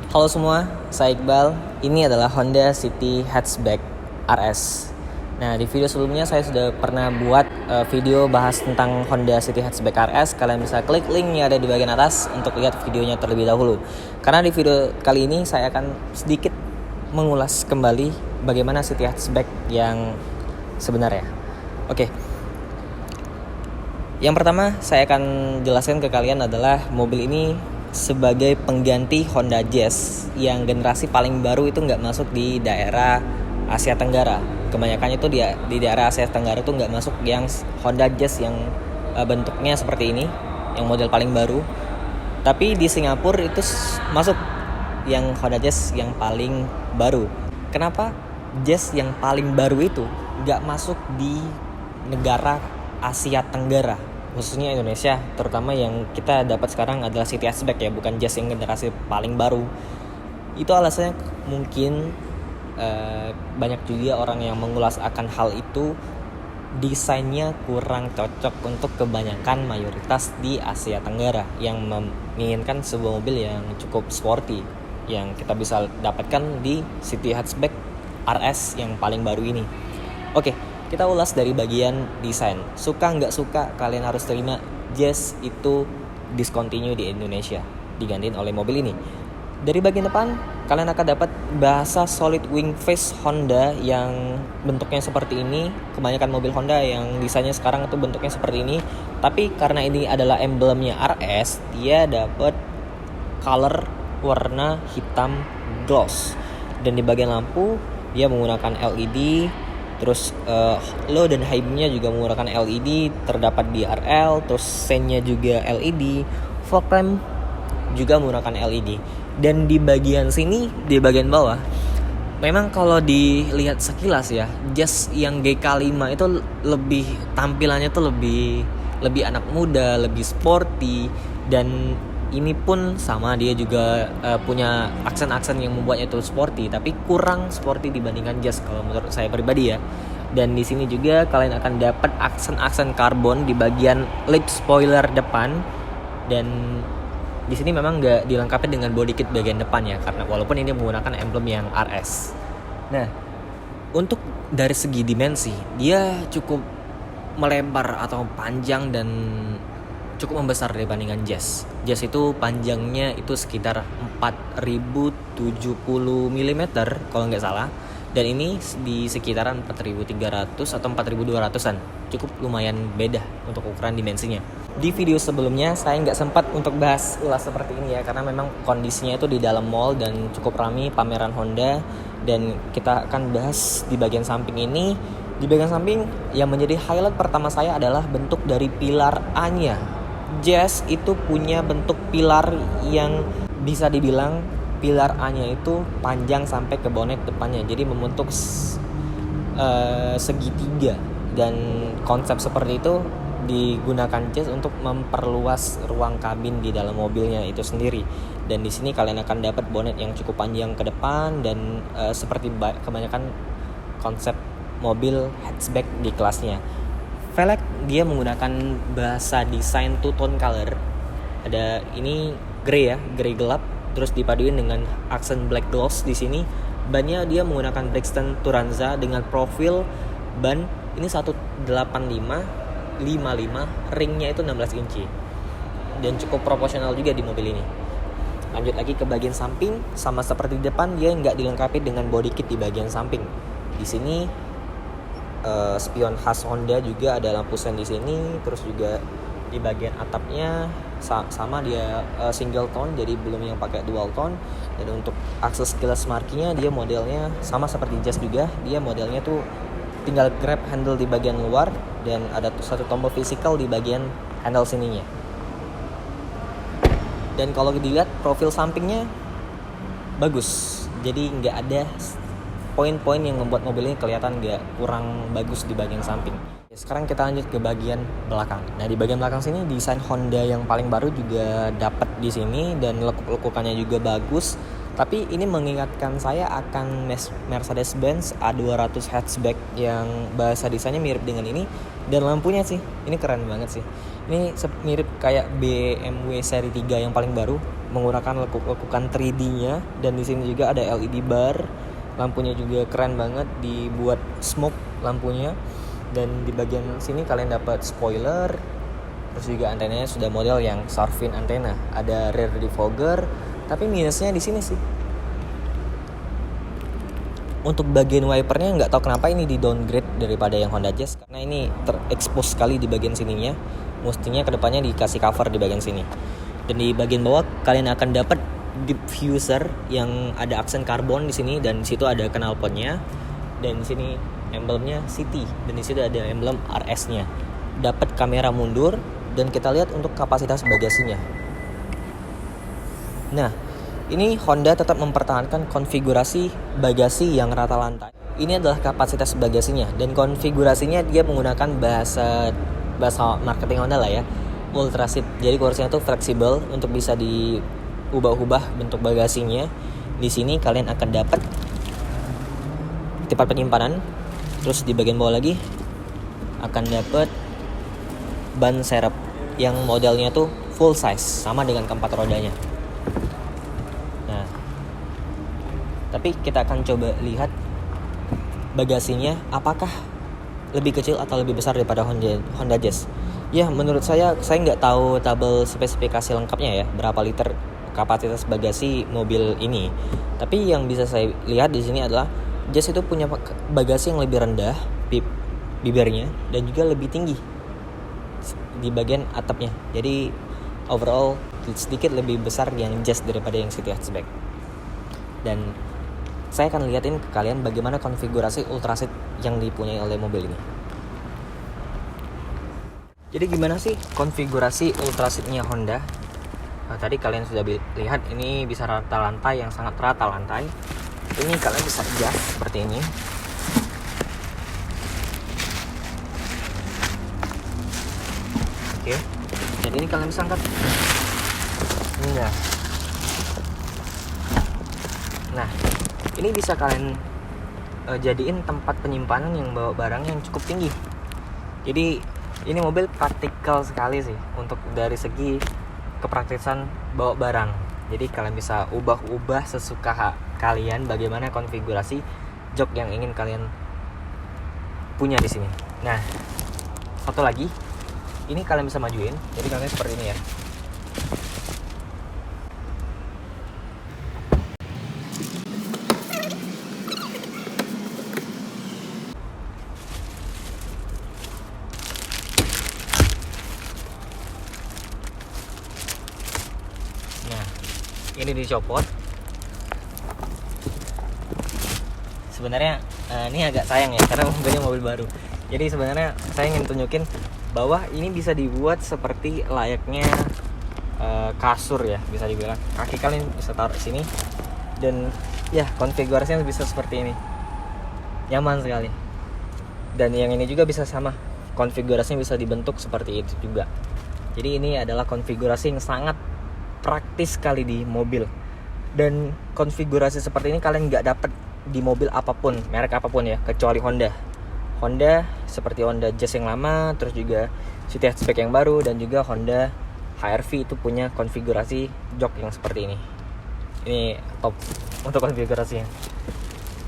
Halo semua, saya Iqbal. Ini adalah Honda City Hatchback RS. Nah, di video sebelumnya saya sudah pernah buat video bahas tentang Honda City Hatchback RS. Kalian bisa klik link yang ada di bagian atas untuk lihat videonya terlebih dahulu. Karena di video kali ini saya akan sedikit mengulas kembali bagaimana City Hatchback yang sebenarnya. Oke. Yang pertama saya akan jelaskan ke kalian adalah mobil ini sebagai pengganti Honda Jazz yang generasi paling baru itu nggak masuk di daerah Asia Tenggara. Kebanyakan itu di daerah Asia Tenggara itu nggak masuk yang Honda Jazz yang bentuknya seperti ini, yang model paling baru. Tapi di Singapura itu masuk yang Honda Jazz yang paling baru. Kenapa Jazz yang paling baru itu nggak masuk di negara Asia Tenggara, khususnya Indonesia, terutama yang kita dapat sekarang adalah City Hatchback ya, bukan Jazz yang generasi paling baru. Itu alasannya mungkin banyak juga orang yang mengulas akan hal itu, desainnya kurang cocok untuk kebanyakan mayoritas di Asia Tenggara yang menginginkan sebuah mobil yang cukup sporty yang kita bisa dapatkan di City Hatchback RS yang paling baru ini. Oke, kita ulas dari bagian desain. Suka nggak suka, kalian harus terima Jazz itu discontinue di Indonesia, digantiin oleh mobil ini. Dari bagian depan, kalian akan dapat bahasa solid wing face Honda yang bentuknya seperti ini. Kebanyakan mobil Honda yang desainnya sekarang itu bentuknya seperti ini. Tapi karena ini adalah emblemnya RS, dia dapat color warna hitam gloss. Dan di bagian lampu, dia menggunakan LED. Terus low dan high beam-nya juga menggunakan LED, terdapat DRL, terus sen-nya juga LED, fog lamp juga menggunakan LED. Dan di bagian sini, di bagian bawah, memang kalau dilihat sekilas ya, Jazz yang GK5 itu lebih tampilannya tuh lebih anak muda, lebih sporty, dan ini pun sama, dia juga punya aksen-aksen yang membuatnya itu sporty, tapi kurang sporty dibandingkan Jazz kalau menurut saya pribadi ya. Dan di sini juga kalian akan dapat aksen-aksen karbon di bagian lip spoiler depan, dan di sini memang nggak dilengkapi dengan body kit bagian depan ya, karena walaupun ini menggunakan emblem yang RS. Nah, untuk dari segi dimensi dia cukup melebar atau panjang dan cukup membesar dibandingkan Jazz. Jazz itu panjangnya itu sekitar 4070 mm kalau nggak salah. Dan ini di sekitaran 4300 atau 4200-an. Cukup lumayan beda untuk ukuran dimensinya. Di video sebelumnya saya nggak sempat untuk bahas ulas seperti ini ya, karena memang kondisinya itu di dalam mall dan cukup ramai pameran Honda. Dan kita akan bahas di bagian samping ini. Di bagian samping yang menjadi highlight pertama saya adalah bentuk dari pilar A-nya. Jazz itu punya bentuk pilar yang bisa dibilang pilar A-nya itu panjang sampai ke bonet depannya, jadi membentuk segitiga, dan konsep seperti itu digunakan Jazz untuk memperluas ruang kabin di dalam mobilnya itu sendiri. Dan di sini kalian akan dapat bonet yang cukup panjang ke depan, dan seperti kebanyakan konsep mobil hatchback di kelasnya. Velg dia menggunakan bahasa desain two tone color. Ada ini grey ya, grey gelap, terus dipaduin dengan aksen black gloss di sini. Bannya dia menggunakan Brixton Turanza dengan profil ban ini 185/55, ringnya itu 16 inci. Dan cukup proporsional juga di mobil ini. Lanjut lagi ke bagian samping, sama seperti di depan, dia nggak dilengkapi dengan body kit di bagian samping. Di sini spion khas Honda juga, ada lampu sen di sini, terus juga di bagian atapnya sama dia single tone, jadi belum yang pakai dual tone. Dan untuk akses keyless markingnya dia modelnya sama seperti Jazz juga, dia modelnya tuh tinggal grab handle di bagian luar, dan ada satu tombol physical di bagian handle sininya. Dan kalau dilihat profil sampingnya bagus, jadi nggak ada poin-poin yang membuat mobil ini kelihatan kurang bagus di bagian samping. Sekarang kita lanjut ke bagian belakang. Nah, di bagian belakang sini desain Honda yang paling baru juga dapat di sini, dan lekuk-lekukannya juga bagus. Tapi ini mengingatkan saya akan Mercedes-Benz A200 hatchback yang bahasa desainnya mirip dengan ini. Dan lampunya sih, ini keren banget sih. Ini mirip kayak BMW seri 3 yang paling baru, menggunakan lekuk-lekukan 3D-nya, dan di sini juga ada LED bar. Lampunya juga keren banget, dibuat smoke lampunya. Dan di bagian sini kalian dapat spoiler. Terus juga antenanya sudah model yang shark fin antena. Ada rear defogger, tapi minusnya di sini sih. Untuk bagian wipernya nggak tahu kenapa ini di downgrade daripada yang Honda Jazz, karena ini terekspos sekali di bagian sininya. Mestinya kedepannya dikasih cover di bagian sini. Dan di bagian bawah kalian akan dapat diffuser yang ada aksen karbon di sini, dan di situ ada knalpotnya, dan di sini emblemnya City, dan di situ ada emblem RS-nya. Dapat kamera mundur, dan kita lihat untuk kapasitas bagasinya. Nah, ini Honda tetap mempertahankan konfigurasi bagasi yang rata lantai. Ini adalah kapasitas bagasinya, dan konfigurasinya dia menggunakan bahasa marketing Honda lah ya, ultra seat. Jadi kursinya tuh fleksibel untuk bisa diubah-ubah bentuk bagasinya. Di sini kalian akan dapat tempat penyimpanan. Terus di bagian bawah lagi akan dapat ban serep yang modelnya tuh full size, sama dengan keempat rodanya. Nah, tapi kita akan coba lihat bagasinya apakah lebih kecil atau lebih besar daripada Honda Jazz. Ya, menurut saya nggak tahu tabel spesifikasi lengkapnya ya, berapa liter kapasitas bagasi mobil ini. Tapi yang bisa saya lihat di sini adalah Jazz itu punya bagasi yang lebih rendah bibirnya, dan juga lebih tinggi di bagian atapnya. Jadi overall sedikit lebih besar yang Jazz daripada yang City Hatchback. Dan saya akan lihatin ke kalian bagaimana konfigurasi ultra seat yang dipunyai oleh mobil ini. Jadi gimana sih konfigurasi ultra seat-nya Honda? Tadi kalian sudah lihat ini bisa rata lantai, yang sangat rata lantai. Ini kalian bisa adjust seperti ini. Oke. Dan ini kalian bisa angkat. Nah, ini bisa kalian jadiin tempat penyimpanan yang bawa barang yang cukup tinggi. Jadi ini mobil praktikal sekali sih untuk dari segi kepraktisan bawa barang. Jadi kalian bisa ubah-ubah sesuka kalian bagaimana konfigurasi jok yang ingin kalian punya di sini. Nah, satu lagi, ini kalian bisa majuin. Jadi kalian seperti ini ya. Nah, ini dicopot. Sebenarnya ini agak sayang ya, karena mobilnya mobil baru. Jadi sebenarnya saya ingin tunjukin bahwa ini bisa dibuat seperti layaknya kasur ya, bisa dibilang. Kaki kalian bisa taruh di sini, dan ya konfigurasinya bisa seperti ini. Nyaman sekali. Dan yang ini juga bisa sama, konfigurasinya bisa dibentuk seperti itu juga. Jadi ini adalah konfigurasi yang sangat praktis sekali di mobil. Dan konfigurasi seperti ini kalian nggak dapat di mobil apapun, merek apapun ya, kecuali Honda seperti Honda Jazz yang lama, terus juga City Hatchback yang baru, dan juga Honda HR-V itu punya konfigurasi jok yang seperti ini. Ini top untuk konfigurasinya.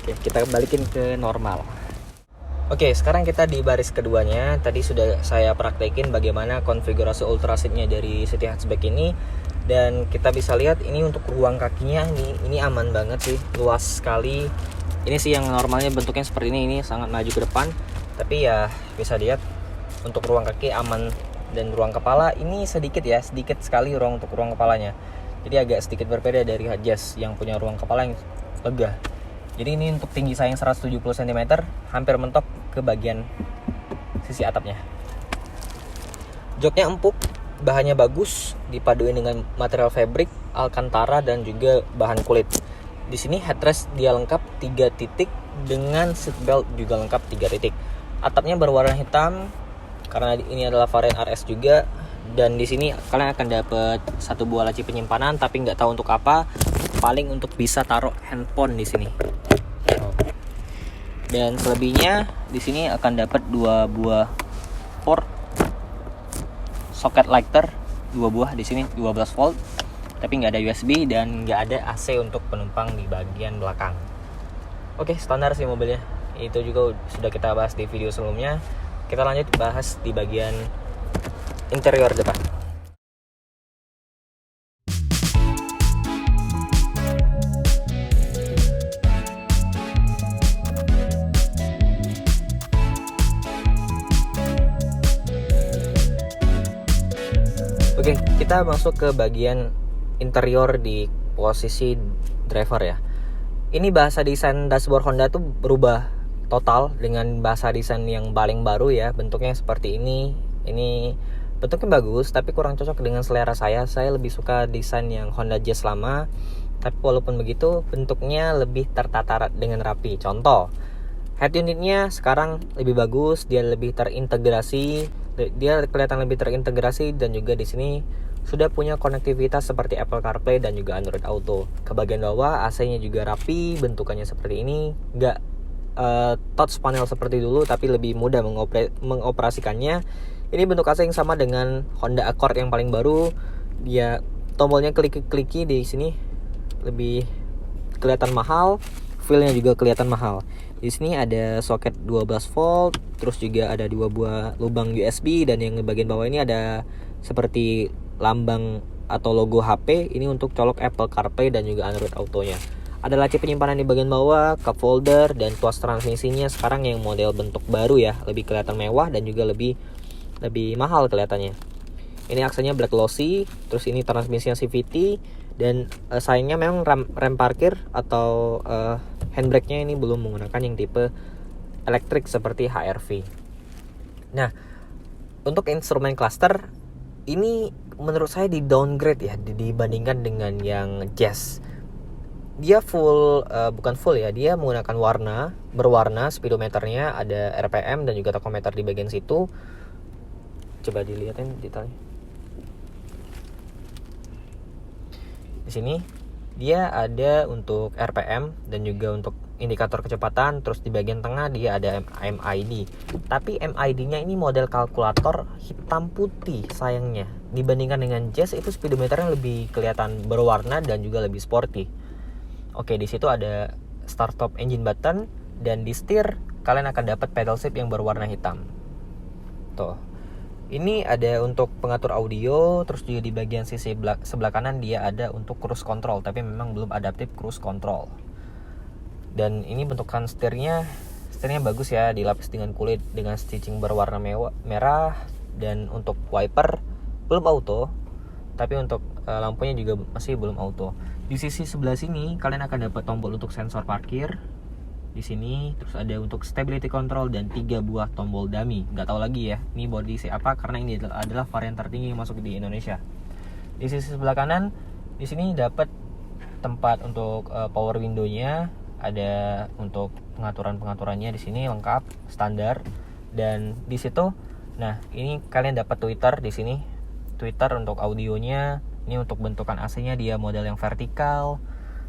Oke, kita balikin ke normal. Oke, sekarang kita di baris keduanya. Tadi sudah saya praktekin bagaimana konfigurasi ultra seat-nya dari City Hatchback ini. Dan kita bisa lihat ini untuk ruang kakinya ini aman banget sih, luas sekali. Ini sih yang normalnya bentuknya seperti ini sangat maju ke depan. Tapi ya bisa lihat untuk ruang kaki aman, dan ruang kepala ini sedikit sekali untuk ruang kepalanya. Jadi agak sedikit berbeda dari Jazz yang punya ruang kepala yang lega. Jadi ini untuk tinggi saya yang 170 cm, hampir mentok ke bagian sisi atapnya. Joknya empuk, bahannya bagus, dipaduin dengan material fabric, alcantara, dan juga bahan kulit. Di sini headrest dia lengkap 3 titik, dengan seatbelt juga lengkap 3 titik. Atapnya berwarna hitam karena ini adalah varian RS juga. Dan di sini kalian akan dapat 1 buah laci penyimpanan, tapi nggak tahu untuk apa. Paling untuk bisa taruh handphone di sini. Dan selebihnya di sini akan dapat 2 buah port socket lighter 2 buah di sini 12 volt, tapi nggak ada USB dan nggak ada AC untuk penumpang di bagian belakang. Oke, standar sih mobilnya. Itu juga sudah kita bahas di video sebelumnya. Kita lanjut bahas di bagian interior depan. Oke, kita masuk ke bagian interior di posisi driver ya. Ini bahasa desain dashboard Honda tuh berubah total dengan bahasa desain yang paling baru ya. Bentuknya seperti ini. Ini bentuknya bagus, tapi kurang cocok dengan selera saya. Saya lebih suka desain yang Honda Jazz lama. Tapi walaupun begitu, bentuknya lebih tertata dengan rapi. Contoh, head unitnya sekarang lebih bagus, dia lebih terintegrasi. Dia kelihatan lebih terintegrasi dan juga di sini sudah punya konektivitas seperti Apple CarPlay dan juga Android Auto. Ke bagian bawah AC-nya juga rapi, bentukannya seperti ini, nggak touch panel seperti dulu, tapi lebih mudah mengoperasikannya. Ini bentuk AC yang sama dengan Honda Accord yang paling baru. Dia tombolnya kliki di sini lebih kelihatan mahal, feel-nya juga kelihatan mahal. Di sini ada soket 12 volt, terus juga ada 2 buah lubang USB, dan yang di bagian bawah ini ada seperti lambang atau logo HP. Ini untuk colok Apple CarPlay dan juga Android Auto-nya. Ada laci penyimpanan di bagian bawah, cup holder, dan tuas transmisinya sekarang yang model bentuk baru ya, lebih kelihatan mewah dan juga lebih mahal kelihatannya. Ini aksenya black glossy, terus ini transmisinya CVT, dan sayangnya memang rem parkir atau handbrake-nya ini belum menggunakan yang tipe elektrik seperti HR-V. Nah, untuk instrumen cluster ini menurut saya di downgrade ya dibandingkan dengan yang Jazz. Dia bukan full ya, dia menggunakan berwarna, speedometernya ada RPM dan juga tachometer di bagian situ. Coba dilihatin detailnya. Di sini dia ada untuk RPM dan juga untuk indikator kecepatan. Terus di bagian tengah dia ada MID. Tapi MID-nya ini model kalkulator hitam putih sayangnya. Dibandingkan dengan Jazz itu speedometernya lebih kelihatan berwarna dan juga lebih sporty. Oke, di situ ada start stop engine button, dan di setir kalian akan dapat pedal shift yang berwarna hitam. Tuh. Ini ada untuk pengatur audio, terus juga di bagian sisi sebelah kanan dia ada untuk cruise control, tapi memang belum adaptif cruise control. Dan ini bentukan setirnya bagus ya, dilapis dengan kulit dengan stitching berwarna merah, dan untuk wiper belum auto, tapi untuk lampunya juga masih belum auto. Di sisi sebelah sini kalian akan dapat tombol untuk sensor parkir. Di sini terus ada untuk stability control dan 3 buah tombol dummy. Nggak tahu lagi ya ini body apa, karena ini adalah varian tertinggi yang masuk di Indonesia. Di sisi sebelah kanan di sini dapat tempat untuk power window-nya, ada untuk pengaturannya di sini lengkap standar. Dan di situ nah ini kalian dapat tweeter di sini. Tweeter untuk audionya, ini untuk bentukan AC-nya dia model yang vertikal.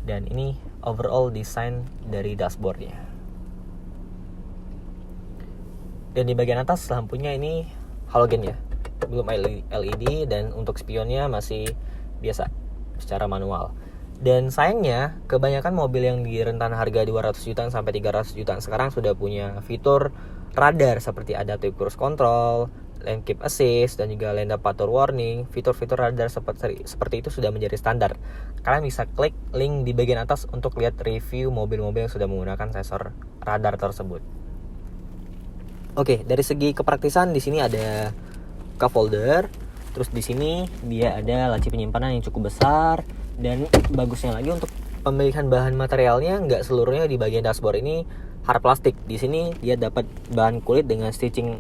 Dan ini overall desain dari dashboardnya. Dan di bagian atas lampunya ini halogen ya, belum LED, dan untuk spionnya masih biasa secara manual. Dan sayangnya kebanyakan mobil yang di rentan harga 200 jutaan sampai 300 jutaan sekarang sudah punya fitur radar seperti adaptive cruise control, lane keep assist, dan juga lane departure warning. Fitur-fitur radar seperti itu sudah menjadi standar. Kalian bisa klik link di bagian atas untuk lihat review mobil-mobil yang sudah menggunakan sensor radar tersebut. Oke, dari segi kepraktisan di sini ada cup holder, terus di sini dia ada laci penyimpanan yang cukup besar, dan bagusnya lagi untuk pemilihan bahan materialnya nggak seluruhnya di bagian dashboard ini hard plastik. Di sini dia dapat bahan kulit dengan stitching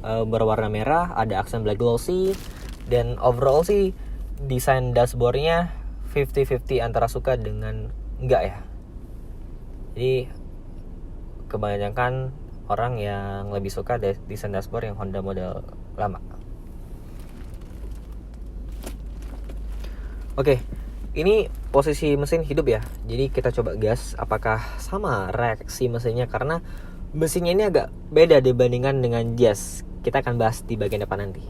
berwarna merah, ada aksen black glossy, dan overall sih desain dashboardnya 50-50 antara suka dengan enggak ya. Jadi kebanyakan orang yang lebih suka desain dashboard yang Honda model lama. Oke, ini posisi mesin hidup ya. Jadi kita coba gas apakah sama reaksi mesinnya, karena mesinnya ini agak beda dibandingkan dengan Jazz. kita akan bahas di bagian depan nanti.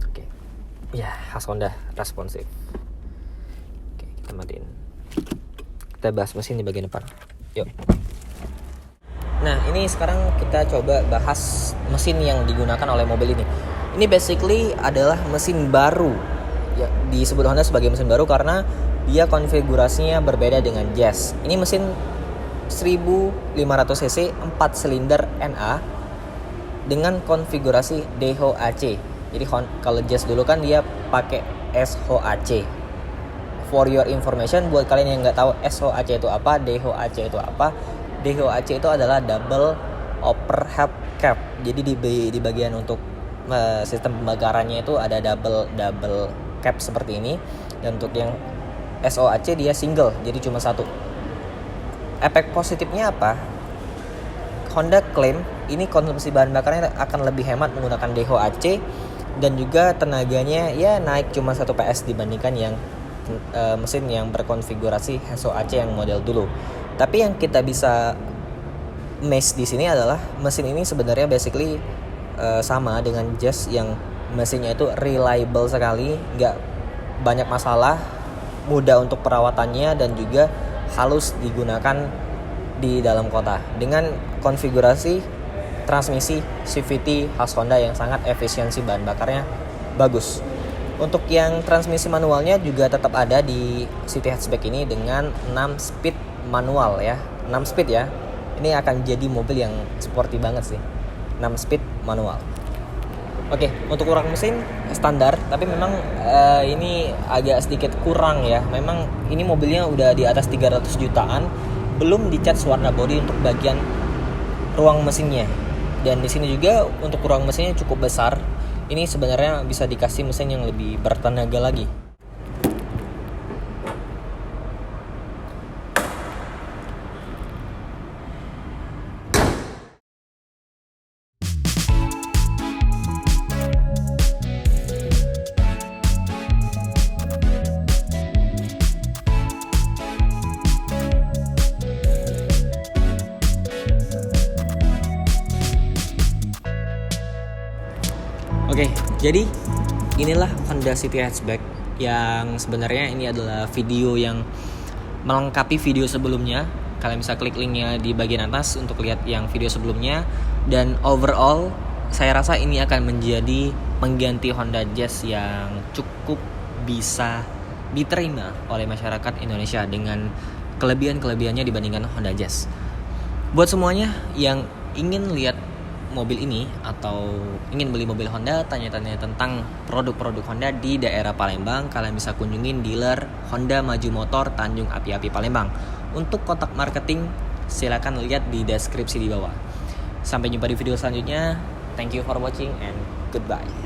Oke. Ya, khas Honda responsif. Oke, kita matiin. Kita bahas mesin di bagian depan. Yuk. Nah, ini sekarang kita coba bahas mesin yang digunakan oleh mobil ini. Ini basically adalah mesin baru. Ya, disebut Honda sebagai mesin baru karena dia konfigurasinya berbeda dengan Jazz. Ini mesin 1500 cc 4 silinder NA dengan konfigurasi DHOAC. Jadi kalau Jazz dulu kan dia pakai SHOAC. For your information, buat kalian yang nggak tahu SHOAC itu apa, DHOAC itu apa, DHOAC itu adalah double overhead cap. Jadi di bagian untuk sistem pembakarannya itu ada double cap seperti ini, dan untuk yang SHOAC dia single, jadi cuma satu. Efek positifnya apa? Honda klaim ini konsumsi bahan bakarnya akan lebih hemat menggunakan DHOAC, dan juga tenaganya ya naik cuma 1 PS dibandingkan yang mesin yang berkonfigurasi SHOAC yang model dulu. Tapi yang kita bisa miss di sini adalah mesin ini sebenarnya basically sama dengan Jazz yang mesinnya itu reliable sekali, nggak banyak masalah, mudah untuk perawatannya, dan juga halus digunakan di dalam kota dengan konfigurasi transmisi CVT khas Honda yang sangat efisiensi bahan bakarnya bagus. Untuk yang transmisi manualnya juga tetap ada di City Hatchback ini dengan 6 speed manual ya. 6 speed ya. Ini akan jadi mobil yang sporty banget sih. 6 speed manual. Oke, untuk ukuran mesin standar, tapi memang ini agak sedikit kurang ya. Memang ini mobilnya udah di atas 300 jutaan, belum dicat warna bodi untuk bagian ruang mesinnya. Dan di sini juga untuk ruang mesinnya cukup besar. Ini sebenarnya bisa dikasih mesin yang lebih bertenaga lagi. Oke, jadi inilah Honda City Hatchback yang sebenarnya ini adalah video yang melengkapi video sebelumnya. Kalian bisa klik linknya di bagian atas untuk lihat yang video sebelumnya. Dan overall, saya rasa ini akan menjadi pengganti Honda Jazz yang cukup bisa diterima oleh masyarakat Indonesia dengan kelebihan-kelebihannya dibandingkan Honda Jazz. Buat semuanya yang ingin lihat mobil ini atau ingin beli mobil Honda, tanya-tanya tentang produk-produk Honda di daerah Palembang, kalian bisa kunjungin dealer Honda Maju Motor Tanjung Api-Api Palembang. Untuk kontak marketing silakan lihat di deskripsi di bawah. Sampai jumpa di video selanjutnya. Thank you for watching and goodbye.